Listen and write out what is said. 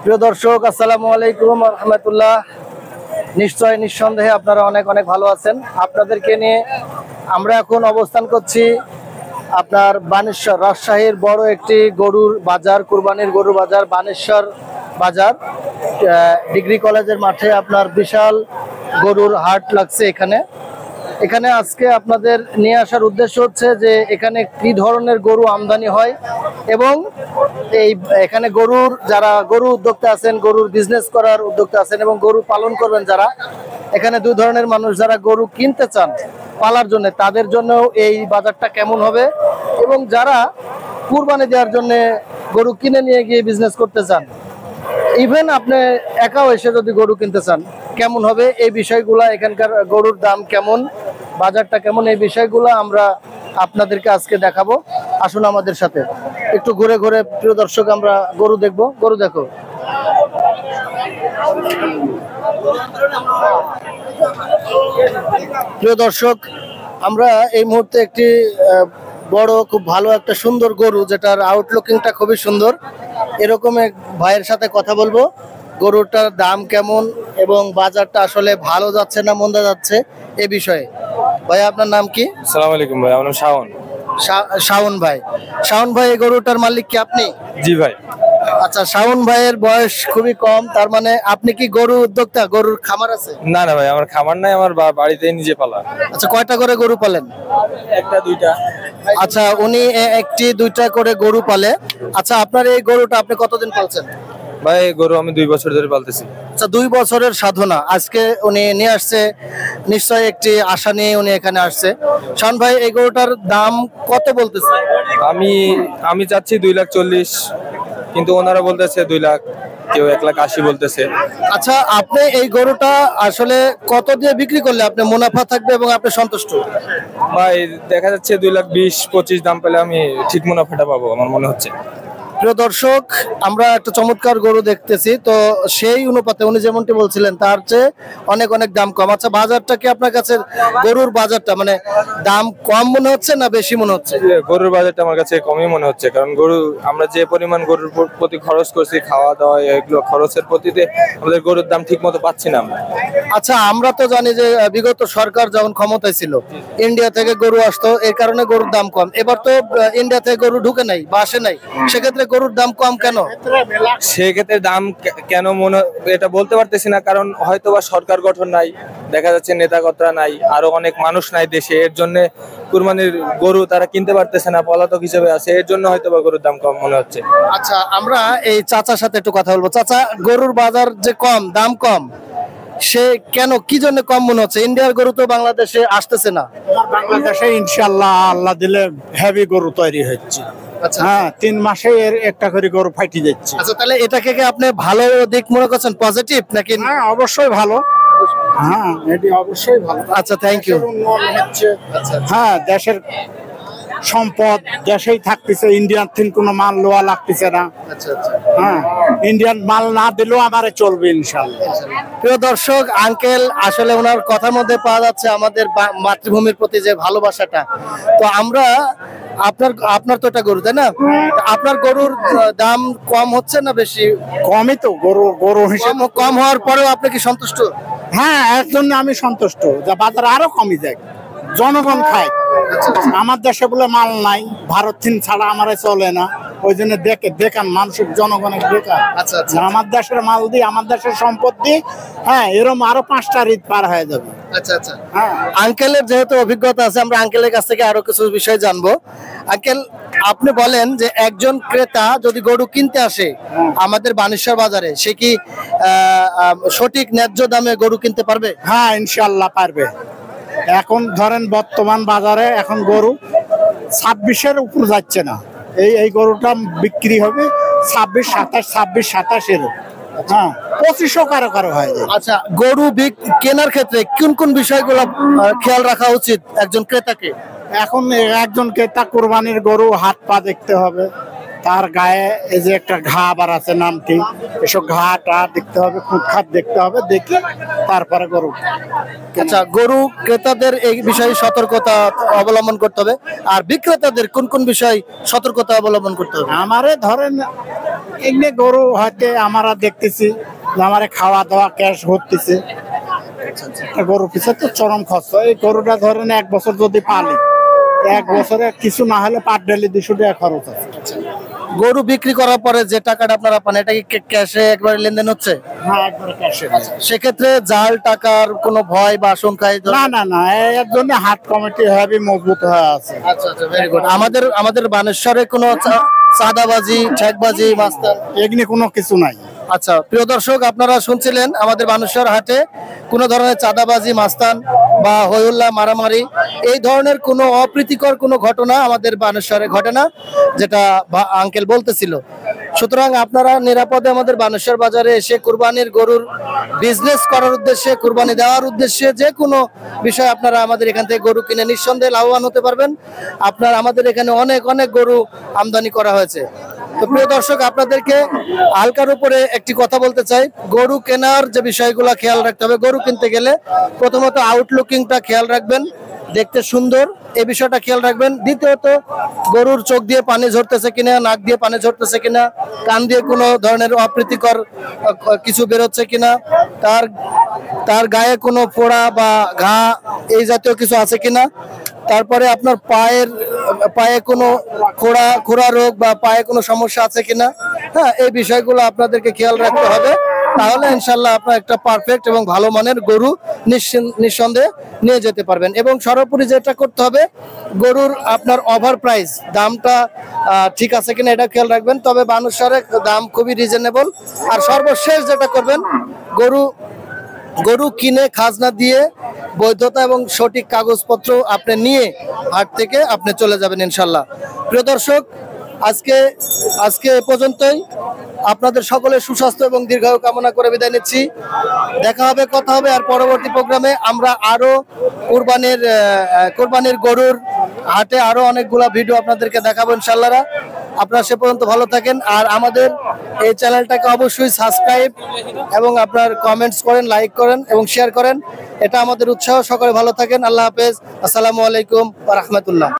প্রিয় দর্শক, আসসালামু আলাইকুম ওয়া রাহমাতুল্লাহ। নিশ্চয় নিঃসন্দেহে আপনারা অনেক অনেক ভালো আছেন। আপনাদেরকে নিয়ে আমরা এখন অবস্থান করছি আপনার বানেশ্বর, রাজশাহীর বড় একটি গরুর বাজার, কুরবানির গরুর বাজার, বানেশ্বর বাজার। ডিগ্রি কলেজের মাঠে আপনার বিশাল গরুর হাট লাগছে এখানে আজকে আপনাদের নিয়ে আসার উদ্দেশ্য হচ্ছে যে এখানে কি ধরনের গরু আমদানি হয় এবং এখানে যারা গরু উদ্যোক্তা আছেন, গরুর বিজনেস করার উদ্যোক্তা আছেন এবং গরু পালন করবেন যারা, এখানে দুই ধরনের মানুষ, যারা গরু কিনতে চান পালার জন্য, তাদের জন্য এই বাজারটা কেমন হবে, এবং যারা কুরবানি দেওয়ার জন্য গরু কিনে নিয়ে গিয়ে বিজনেস করতে চান, ইভেন আপনি একাও এসে যদি গরু কিনতে চান, কেমন হবে এই বিষয়গুলা, এখানকার গরুর দাম কেমন, বাজারটা কেমন, এই বিষয়গুলো আমরা আপনাদেরকে আজকে দেখাবো। আসুন আমাদের সাথে একটু ঘুরে ঘুরে, প্রিয় দর্শক, আমরা গরু দেখবো। গরু দেখো। প্রিয় দর্শক, আমরা এই মুহূর্তে একটি বড়, খুব ভালো একটা সুন্দর গরু, যেটার আউটলুকিংটা খুবই সুন্দর, এরকম এক ভাইয়ের সাথে কথা বলবো। গরুটার দাম কেমন এবং বাজারটা আসলে ভালো যাচ্ছে না মন্দা যাচ্ছে এ বিষয়ে। ভাই, আপনার নাম কি? আসসালামু আলাইকুম ভাই, আমার নাম শাওন। শাওন ভাই, শাওন ভাই, এই গরুটার মালিক কি আপনি? জি ভাই। আচ্ছা, শাওন ভাইয়ের বয়স খুবই কম, তার মানে আপনি কি গরু উদ্যোক্তা? গরুর খামার আছে? না না ভাই, আমার খামার নাই, আমার বাড়িতে নিজে পালা। আচ্ছা, কয়টা করে গরু পালেন? একটা দুইটা। আচ্ছা, উনি একটি দুইটা করে গরু পালে। আচ্ছা, আপনার এই গরুটা আপনি কতদিন পালছেন? ভাই, গরু আমি 2 বছর ধরে পালতেছি। আচ্ছা, 2 বছরের সাধনা আজকে উনি নিয়ে আসছে, নিশ্চয় একটি আশা নিয়ে উনি এখানে আসছে। শাওন ভাই, এই গরুটার দাম কত বলতেছে? আমি চাচ্ছি 2,40,000, কিন্তু ওনারা বলতেছে 2 লাখ, কেউ 1,80,000 বলতেছে। আচ্ছা, আপনি এই গরুটা আসলে কত দিয়ে বিক্রি করলে আপনি মুনাফা থাকবে এবং আপনি সন্তুষ্ট? ভাই, দেখা যাচ্ছে 2,20,000-25,000 দাম পেলে আমি ঠিক মুনাফাটা পাবো আমার মনে হচ্ছে। প্রিয় দর্শক, আমরা একটা চমৎকার গরু দেখতেছি, তো সেই অনুপাতে উনি যেমনটি বলছিলেন তার চেয়ে অনেক অনেক দাম কম। আচ্ছা, বাজারটা কি আপনার কাছে, গরুর বাজারটা মানে দাম কম মনে হচ্ছে না বেশি মনে হচ্ছে? গরুর বাজারটা আমার কাছে কমই মনে হচ্ছে, কারণ আমরা যে পরিমাণ গরুর প্রতি খরচ করছি, খাওয়া দাওয়া, এগুলো খরচের প্রতিতে আমাদের গরুর দাম ঠিক মতো পাচ্ছি না আমরা। আচ্ছা, আমরা তো জানি যে বিগত সরকার যখন ক্ষমতায় ছিল, ইন্ডিয়া থেকে গরু আসতো, এর কারণে গরুর দাম কম। এবার তো ইন্ডিয়া থেকে গরু ঢুকে নাই বা আসে নাই, সেক্ষেত্রে গরুর দাম কম কেন? সেক্ষেত্রে দাম কেন এটা বলতে পারতেছি না, কারণ হয়তো বা সরকার গঠন নাই, দেখা যাচ্ছে নেতাকর্তা নাই, আরো অনেক মানুষ নাই দেশে, এর জন্য কুরবানির গরু তারা কিনতে পারতেছে না, পলাতক হিসেবে আছে, এর জন্য হয়তো বা গরুর দাম কম মনে হচ্ছে। আচ্ছা, আমরা এই চাচার সাথে একটু কথা বলবো। চাচা, গরুর বাজার যে কম, দাম কম, সে কেন, কি জন্য কম মনে হচ্ছে? ইন্ডিয়ার গরু তো বাংলাদেশে আসতেছে না। বাংলাদেশে ইনশাআল্লাহ আল্লাহ দিলে হেভি গরু তৈরি হচ্ছে। আচ্ছা, হ্যাঁ, 3 মাসে এর একটা করে গরু ফাটি যাচ্ছে। আচ্ছা, তাহলে এটাকে কি আপনি ভালো দিক মনে করছেন, পজিটিভ নাকি? হ্যাঁ, অবশ্যই ভালো। হ্যাঁ, এটি অবশ্যই ভালো। আচ্ছা, থ্যাংক ইউ। হ্যাঁ, দেশের সম্পদ দেশেই থাকতেছে, ইন্ডিয়ান থেকে কোনো মাল লোয়া লাগতেছে না। আচ্ছা আচ্ছা, হ্যাঁ, ইন্ডিয়ান মাল না দিলেও আমারে চলবে ইনশাআল্লাহ। প্রিয় দর্শক, আঙ্কেল আসলে ওনার কথার মধ্যে পাওয়া যাচ্ছে আমাদের মাতৃভূমির প্রতি যে ভালোবাসাটা। তো আমরা আপনার তো এটা গরু, তাই না? আপনার গরুর দাম কম হচ্ছে না বেশি? কমই তো, গরু হিসেবে কম হওয়ার পরেও আপনি কি সন্তুষ্ট? হ্যাঁ, এর জন্য আমি সন্তুষ্ট, যা বাজার আরো কমই যায়, জনগণ খায়। আমার দেশে বলে মাল নাই, ভারত চীন ছাড়া আমার চলে না, ওই জন্য দেখান মানুষের, জনগণের বেকার। আচ্ছা আচ্ছা, আমার দেশের মাল দিয়ে, আমার দেশের সম্পদ দিয়ে, হ্যাঁ, এরকম আরো 5টা ঈদ পার হয়ে যাবে। আচ্ছা আচ্ছা, আঙ্কেলের যেহেতু অভিজ্ঞতা আছে, আমরা আঙ্কেলের কাছ থেকে আরো কিছু বিষয় জানবো। আঙ্কেল, আপনি বলেন যে একজন ক্রেতা যদি গরু কিনতে আসে আমাদের বানেশ্বর বাজারে, সে কি সঠিক ন্যায্য দামে গরু কিনতে পারবে? হ্যাঁ, ইনশাআল্লাহ পারবে। এখন ধরেন বর্তমান বাজারে এখন গরু 26-এর উপর যাচ্ছে না, এই গরুটা বিক্রি হবে 26-27 এর। হ্যাঁ, 2500 কারো কারো হয়। আচ্ছা, গরু কেনার ক্ষেত্রে কোন কোন বিষয়গুলো খেয়াল রাখা উচিত একজন ক্রেতাকে? এখন একজন ক্রেতা কুরবানির গরু হাত পা দেখতে হবে, তার গায়ে এই যে একটা ঘা আবার আছে নামটি, এসব ঘাটা দেখতে হবে, খুঁতখাত দেখতে হবে, দেখে তারপরে গরু। আচ্ছা, গরু ক্রেতাদের এই বিষয়ে সতর্কতা অবলম্বন করতে হবে, আর বিক্রেতাদের কোন কোন বিষয় সতর্কতা অবলম্বন করতে হবে? আমারে ধরেন এমনি গরু হয়তো আমরা দেখতেছি যে আমারে খাওয়া দাওয়া ক্যাশ হতেছে, গরু পিছে তো চরম খরচ। এই গরুটা ধরেন 1 বছর যদি পালি, 1 বছরে কিছু না হলে পার ডেলি 200 টাকা খরচ আছে। গরু বিক্রি করার পরে যে টাকাটা আপনারা পান, এটা কি ক্যাশে একবারে লেনদেন হচ্ছে? হ্যাঁ, একবারে ক্যাশে। সেক্ষেত্রে জাল টাকার কোনো ভয় বা আশঙ্কায়? না না না, এর জন্য হাট কমিটি হেভি মজবুত হয়ে আছে। আচ্ছা আচ্ছা, ভেরি গুড। আমাদের বানেশ্বরে কোনো চাঁদাবাজি, ঠেকবাজি, মাস্তান এগুলি কোনো কিছু নাই। আচ্ছা, প্রিয় দর্শক, আপনারা শুনছিলেন আমাদের বানেশ্বর হাটে কোনো ধরনের চাঁদাবাজি, মাস্তান বা হইহুল্লা, মারামারি, এই ধরনের কোনো অপ্রীতিকর কোনো ঘটনা আমাদের বানেশ্বরে ঘটে না, যেটা আঙ্কেল বলতেছিল। সুতরাং আপনারা নিরাপদে আমাদের বানেশ্বর বাজারে এসে কুরবানির গরুর বিজনেস করার উদ্দেশ্যে, কুরবানি দেওয়ার উদ্দেশ্যে যে কোনো বিষয় আপনারা আমাদের এখান থেকে গরু কিনে নিঃসন্দেহে লাভবান হতে পারবেন। আমাদের এখানে অনেক অনেক গরু আমদানি করা হয়েছে। তো প্রিয় দর্শক, আপনাদেরকে হালকার উপরে একটি কথা বলতে চাই। গরু কেনার যে বিষয়গুলো খেয়াল রাখতে হবে, গরু কিনতে গেলে প্রথমত আউটলুকিংটা খেয়াল রাখবেন, দেখতে সুন্দর, এই বিষয়টা খেয়াল রাখবেন। দ্বিতীয়ত, গরুর চোখ দিয়ে পানি ঝরতেছে কিনা, নাক দিয়ে পানি ঝরতেছে কিনা, কান দিয়ে কোনো ধরনের অপ্রীতিকর কিছু বেরোচ্ছে কিনা, তার গায়ে কোনো ফোড়া বা ঘা এই জাতীয় কিছু আছে কিনা, তারপরে আপনার পায়ে কোনো খোড়া রোগ বা পায়ে কোনো সমস্যা আছে কিনা, হ্যাঁ, এই বিষয়গুলো আপনাদেরকে খেয়াল রাখতে হবে। তাহলে ইনশাল্লাহ আপনার একটা পারফেক্ট এবং ভালো মানের গরু নিঃসন্দেহে নিয়ে যেতে পারবেন। এবং সর্বোপরি যেটা করতে হবে, গরুর আপনার ওভার প্রাইস দামটা ঠিক আছে কিনা এটা খেয়াল রাখবেন। তবে বানেশ্বরে দাম খুবই রিজনেবল। আর সর্বশেষ যেটা করবেন, গরু কিনে খাজনা দিয়ে বৈধতা এবং সঠিক কাগজপত্র আপনি নিয়ে হাট থেকে আপনি চলে যাবেন ইনশাল্লাহ। প্রিয় দর্শক, আজকে এ পর্যন্তই। আপনাদের সকলের সুস্বাস্থ্য এবং দীর্ঘায়ু কামনা করে বিদায় নিচ্ছি। দেখা হবে, কথা হবে আর পরবর্তী প্রোগ্রামে আমরা আরো কুরবানির গরুর হাটে আরো অনেকগুলা ভিডিও আপনাদেরকে দেখাবো ইনশাল্লাহ। আপনারা সে পর্যন্ত ভালো থাকেন, আর আমাদের এই চ্যানেলটাকে অবশ্যই সাবস্ক্রাইব এবং আপনার কমেন্টস করেন, লাইক করেন এবং শেয়ার করেন, এটা আমাদের উৎসাহ। সকলে ভালো থাকেন, আল্লাহ হাফেজ, আসসালামু আলাইকুম ওয়া রাহমাতুল্লাহ।